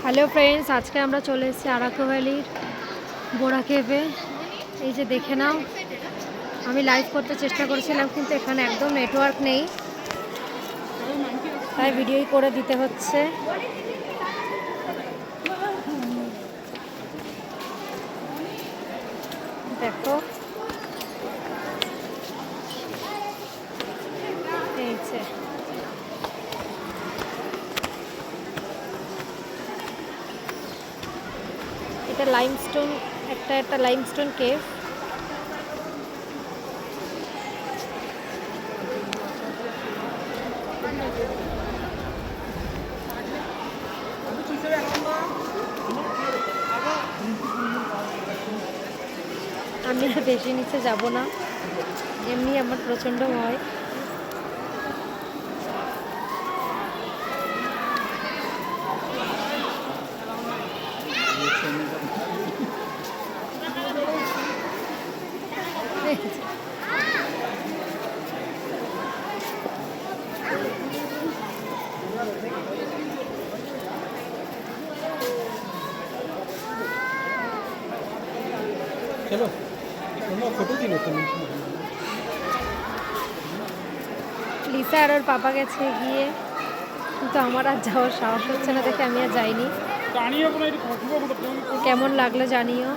Hello friends, আজকে আমরা চলে এসেছি আরাকু ভ্যালির বোরা কেভে। এই যে দেখে নাও, আমি লাইভ করতে চেষ্টা করেছিলাম কিন্তু এখানে একদম নেটওয়ার্ক নেই, তাই ভিডিওই করে দিতে হচ্ছে। দেখো এই যে এটা লাইমস্টোন, একটা লাইমস্টোন কেভ। আমি আর বেশি নিচে যাব না, এমনি আমার প্রচণ্ড ভয়। चलो फोटो दिलो লিসা আর ওর পাপা গেছে গিয়ে, কিন্তু আমার আর যাওয়ার সাহস হচ্ছে না দেখে আমি আর যাইনি। কেমন লাগলো জানিও।